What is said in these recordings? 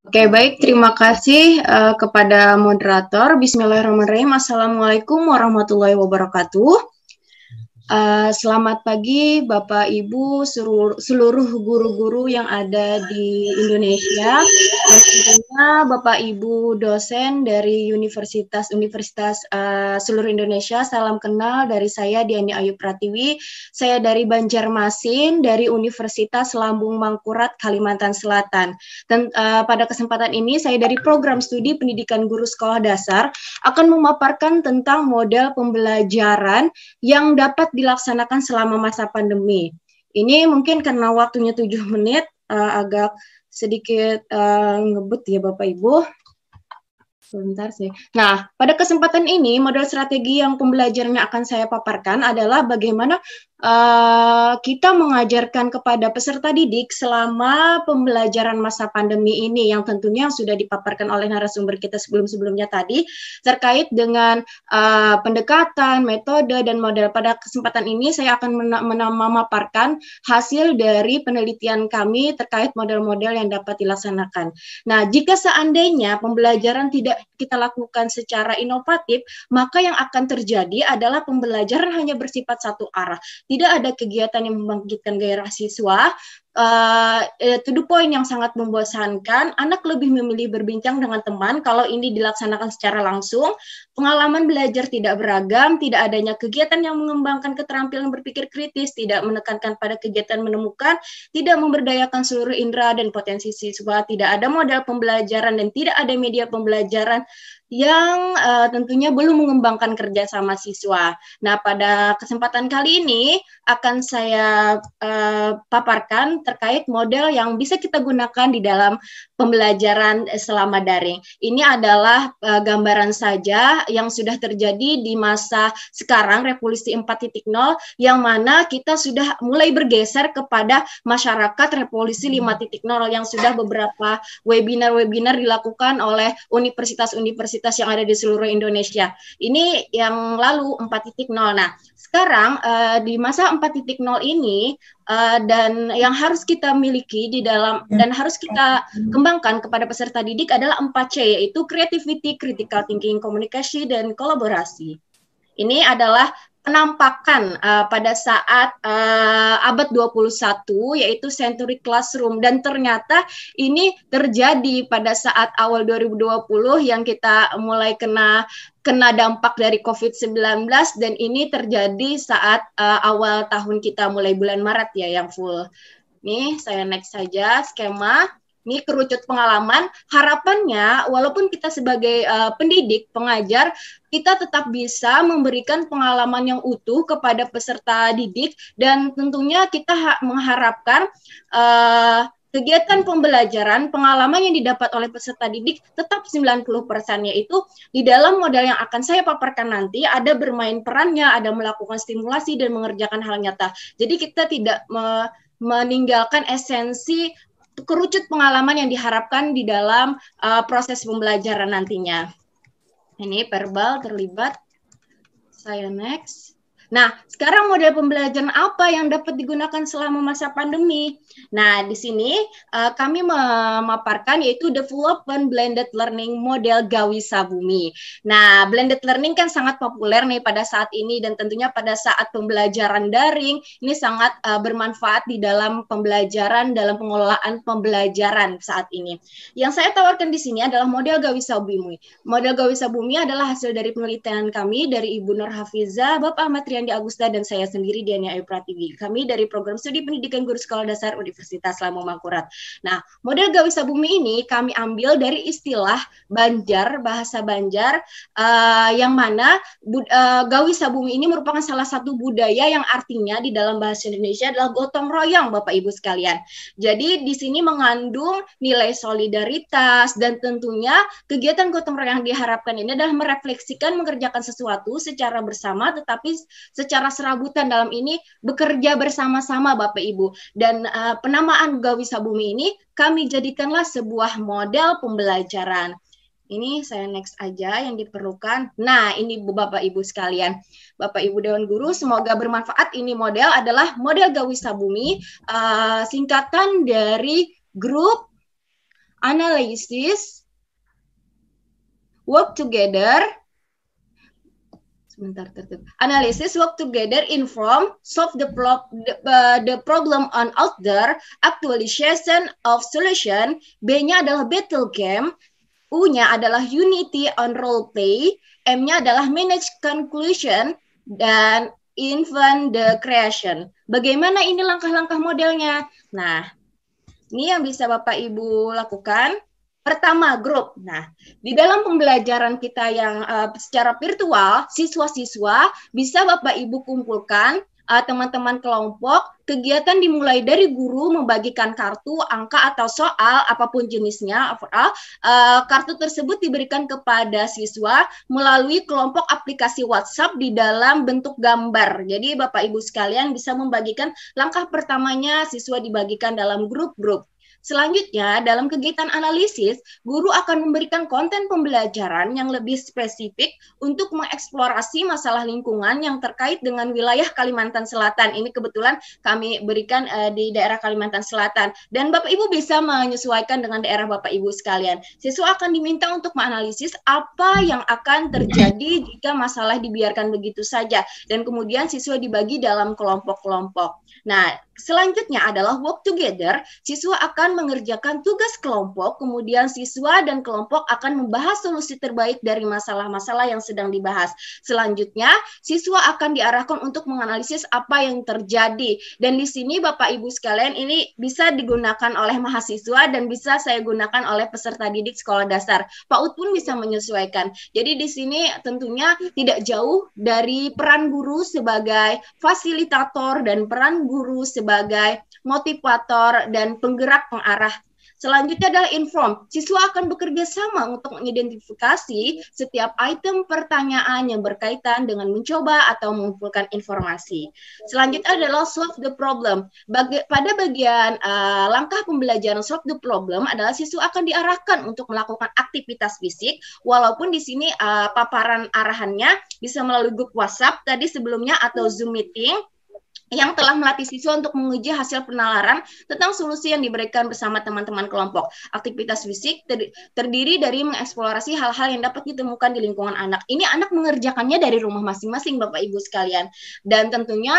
Oke, baik. Terima kasih kepada moderator. Bismillahirrahmanirrahim. Assalamualaikum warahmatullahi wabarakatuh. Selamat pagi Bapak Ibu seluruh guru-guru yang ada di Indonesia, dan tentunya Bapak Ibu dosen dari universitas-universitas seluruh Indonesia. Salam kenal dari saya Diani Ayu Pratiwi. Saya dari Banjarmasin, dari Universitas Lambung Mangkurat, Kalimantan Selatan. Dan pada kesempatan ini saya dari program studi pendidikan guru sekolah dasar akan memaparkan tentang model pembelajaran yang dapat dilaksanakan selama masa pandemi. Ini mungkin karena waktunya 7 menit, agak sedikit ngebut ya Bapak Ibu. Sebentar sih. Nah, pada kesempatan ini, model strategi yang pembelajarannya akan saya paparkan adalah bagaimana kita mengajarkan kepada peserta didik selama pembelajaran masa pandemi ini, yang tentunya sudah dipaparkan oleh narasumber kita sebelum-sebelumnya tadi, terkait dengan pendekatan, metode, dan model. Pada kesempatan ini, saya akan memaparkan hasil dari penelitian kami terkait model-model yang dapat dilaksanakan. Nah, jika seandainya pembelajaran tidak kita lakukan secara inovatif, maka yang akan terjadi adalah pembelajaran hanya bersifat satu arah. Tidak ada kegiatan yang membangkitkan gairah siswa. To the point yang sangat membosankan, anak lebih memilih berbincang dengan teman kalau ini dilaksanakan secara langsung. Pengalaman belajar tidak beragam, tidak adanya kegiatan yang mengembangkan keterampilan berpikir kritis, tidak menekankan pada kegiatan menemukan, tidak memberdayakan seluruh indera dan potensi siswa, tidak ada model pembelajaran dan tidak ada media pembelajaran yang tentunya belum mengembangkan kerjasama siswa. Nah, pada kesempatan kali ini akan saya paparkan terkait model yang bisa kita gunakan di dalam pembelajaran selama daring. Ini adalah gambaran saja yang sudah terjadi di masa sekarang, Revolusi 4.0, yang mana kita sudah mulai bergeser kepada masyarakat Revolusi 5.0 yang sudah beberapa webinar-webinar dilakukan oleh universitas-universitas yang ada di seluruh Indonesia. Ini yang lalu 4.0. Nah, sekarang di masa 4.0 ini dan yang harus kita miliki di dalam dan harus kita kembangkan kepada peserta didik adalah 4C, yaitu creativity, critical thinking, communication, dan kolaborasi. Ini adalah penampakan pada saat abad 21, yaitu Century Classroom, dan ternyata ini terjadi pada saat awal 2020 yang kita mulai kena dampak dari COVID-19, dan ini terjadi saat awal tahun kita mulai bulan Maret ya yang full. Nih, saya next saja skema. Ini kerucut pengalaman, harapannya walaupun kita sebagai pendidik, pengajar, kita tetap bisa memberikan pengalaman yang utuh kepada peserta didik, dan tentunya kita mengharapkan kegiatan pembelajaran, pengalaman yang didapat oleh peserta didik tetap 90%, yaitu di dalam model yang akan saya paparkan nanti ada bermain perannya, ada melakukan stimulasi dan mengerjakan hal nyata. Jadi kita tidak meninggalkan esensi kerucut pengalaman yang diharapkan di dalam proses pembelajaran nantinya. Ini verbal terlibat. Saya next. Nah, sekarang model pembelajaran apa yang dapat digunakan selama masa pandemi? Nah, di sini kami memaparkan yaitu development blended learning model Gawisa Bumi. Nah, blended learning kan sangat populer nih pada saat ini, dan tentunya pada saat pembelajaran daring ini sangat bermanfaat di dalam pembelajaran, dalam pengelolaan pembelajaran saat ini. Yang saya tawarkan di sini adalah model Gawisa Bumi. Model Gawisa Bumi adalah hasil dari penelitian kami dari Ibu Nur Hafizah, Bapak Ahmad Riyandi Agusta, dan saya sendiri Diani Ayu Pratiwi. Kami dari program studi pendidikan guru sekolah dasar Universitas Lambung Mangkurat. Nah, model Gawisa Bumi ini kami ambil dari istilah Banjar, bahasa Banjar, yang mana Gawisa Bumi ini merupakan salah satu budaya yang artinya di dalam bahasa Indonesia adalah gotong royong, Bapak Ibu sekalian. Jadi di sini mengandung nilai solidaritas, dan tentunya kegiatan gotong royong yang diharapkan ini adalah merefleksikan mengerjakan sesuatu secara bersama, tetapi secara serabutan dalam ini bekerja bersama-sama Bapak Ibu. Dan penamaan Gawisa Bumi ini kami jadikanlah sebuah model pembelajaran. Ini saya next aja yang diperlukan. Nah, ini Bapak Ibu sekalian. Bapak Ibu Dewan Guru, semoga bermanfaat. Ini model adalah model Gawisa Bumi, singkatan dari grup analysis, work together, analysis, work together, inform, solve the problem on outdoor, actualization of solution. B-nya adalah battle game, U-nya adalah unity on role play, M-nya adalah manage conclusion, dan invent the creation. Bagaimana ini langkah-langkah modelnya? Nah, ini yang bisa Bapak Ibu lakukan. Pertama, grup. Nah, di dalam pembelajaran kita yang secara virtual, siswa-siswa bisa Bapak Ibu kumpulkan teman-teman kelompok. Kegiatan dimulai dari guru membagikan kartu, angka, atau soal, apapun jenisnya. Kartu tersebut diberikan kepada siswa melalui kelompok aplikasi WhatsApp di dalam bentuk gambar. Jadi Bapak Ibu sekalian bisa membagikan langkah pertamanya, siswa dibagikan dalam grup-grup. Selanjutnya, dalam kegiatan analisis, guru akan memberikan konten pembelajaran yang lebih spesifik untuk mengeksplorasi masalah lingkungan yang terkait dengan wilayah Kalimantan Selatan. Ini kebetulan kami berikan di daerah Kalimantan Selatan. Dan Bapak Ibu bisa menyesuaikan dengan daerah Bapak Ibu sekalian. Siswa akan diminta untuk menganalisis apa yang akan terjadi jika masalah dibiarkan begitu saja. Dan kemudian siswa dibagi dalam kelompok-kelompok. Nah, selanjutnya adalah work together. Siswa akan mengerjakan tugas kelompok, kemudian siswa dan kelompok akan membahas solusi terbaik dari masalah-masalah yang sedang dibahas. Selanjutnya, siswa akan diarahkan untuk menganalisis apa yang terjadi. Dan di sini Bapak Ibu sekalian, ini bisa digunakan oleh mahasiswa dan bisa saya gunakan oleh peserta didik sekolah dasar. PAUD pun bisa menyesuaikan. Jadi di sini tentunya tidak jauh dari peran guru sebagai fasilitator dan peran guru sebagai motivator dan penggerak pengarah. Selanjutnya adalah inform. Siswa akan bekerja sama untuk mengidentifikasi setiap item pertanyaan yang berkaitan dengan mencoba atau mengumpulkan informasi. Selanjutnya adalah solve the problem. Pada bagian langkah pembelajaran solve the problem adalah siswa akan diarahkan untuk melakukan aktivitas fisik, walaupun di sini paparan arahannya bisa melalui grup WhatsApp tadi sebelumnya atau Zoom meeting, yang telah melatih siswa untuk menguji hasil penalaran tentang solusi yang diberikan bersama teman-teman kelompok. Aktivitas fisik terdiri dari mengeksplorasi hal-hal yang dapat ditemukan di lingkungan anak. Ini anak mengerjakannya dari rumah masing-masing, Bapak Ibu sekalian. Dan tentunya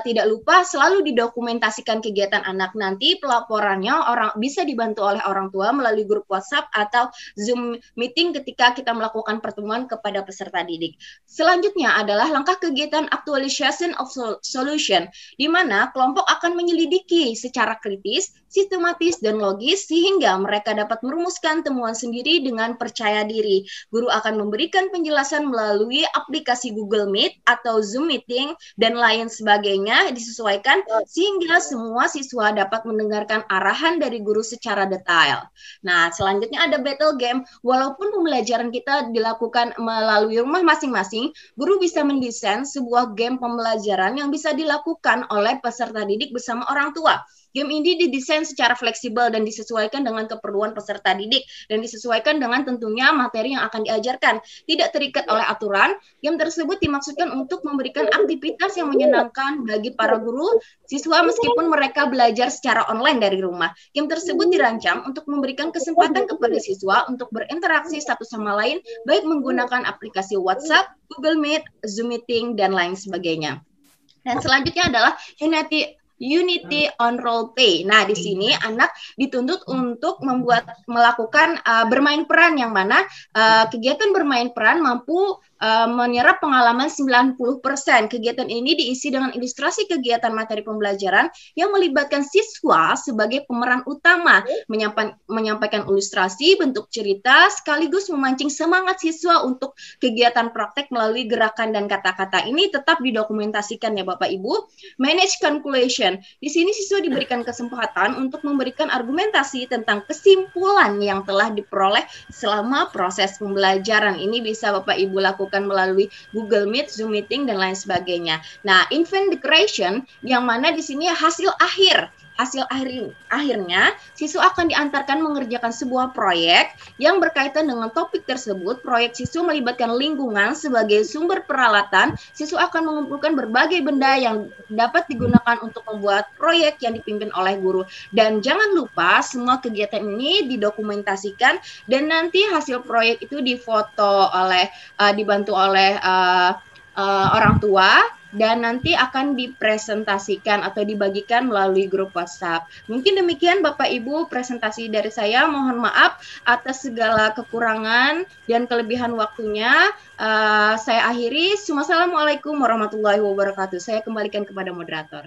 tidak lupa selalu didokumentasikan kegiatan anak. Nanti pelaporannya bisa dibantu oleh orang tua melalui grup WhatsApp atau Zoom meeting ketika kita melakukan pertemuan kepada peserta didik. Selanjutnya adalah langkah kegiatan actualization of solution, di mana kelompok akan menyelidiki secara kritis, sistematis, dan logis sehingga mereka dapat merumuskan temuan sendiri dengan percaya diri. Guru akan memberikan penjelasan melalui aplikasi Google Meet atau Zoom Meeting dan lain sebagainya disesuaikan sehingga semua siswa dapat mendengarkan arahan dari guru secara detail. Nah, selanjutnya ada battle game. Walaupun pembelajaran kita dilakukan melalui rumah masing-masing, guru bisa mendesain sebuah game pembelajaran yang bisa dilakukan oleh peserta didik bersama orang tua. Game ini didesain secara fleksibel dan disesuaikan dengan keperluan peserta didik dan disesuaikan dengan tentunya materi yang akan diajarkan. Tidak terikat oleh aturan, game tersebut dimaksudkan untuk memberikan aktivitas yang menyenangkan bagi para guru, siswa meskipun mereka belajar secara online dari rumah. Game tersebut dirancang untuk memberikan kesempatan kepada siswa untuk berinteraksi satu sama lain, baik menggunakan aplikasi WhatsApp, Google Meet, Zoom Meeting, dan lain sebagainya. Dan selanjutnya adalah Unity on role play. Nah, di sini anak dituntut untuk melakukan bermain peran, yang mana kegiatan bermain peran mampu menyerap pengalaman 90%. Kegiatan ini diisi dengan ilustrasi kegiatan materi pembelajaran yang melibatkan siswa sebagai pemeran utama, menyampaikan ilustrasi, bentuk cerita, sekaligus memancing semangat siswa untuk kegiatan praktek melalui gerakan dan kata-kata. Ini tetap didokumentasikan ya Bapak Ibu. Manage conclusion. Di sini siswa diberikan kesempatan untuk memberikan argumentasi tentang kesimpulan yang telah diperoleh selama proses pembelajaran. Ini bisa Bapak Ibu lakukan melalui Google Meet, Zoom Meeting, dan lain sebagainya. Nah, invent the creation, yang mana di sini hasil akhir hasil akhirnya siswa akan diantarkan mengerjakan sebuah proyek yang berkaitan dengan topik tersebut. Proyek siswa melibatkan lingkungan sebagai sumber peralatan. Siswa akan mengumpulkan berbagai benda yang dapat digunakan untuk membuat proyek yang dipimpin oleh guru. Dan jangan lupa semua kegiatan ini didokumentasikan dan nanti hasil proyek itu difoto oleh dibantu oleh orang tua dan nanti akan dipresentasikan atau dibagikan melalui grup WhatsApp. Mungkin demikian Bapak Ibu presentasi dari saya. Mohon maaf atas segala kekurangan dan kelebihan waktunya. Saya akhiri. Wassalamualaikum warahmatullahi wabarakatuh. Saya kembalikan kepada moderator.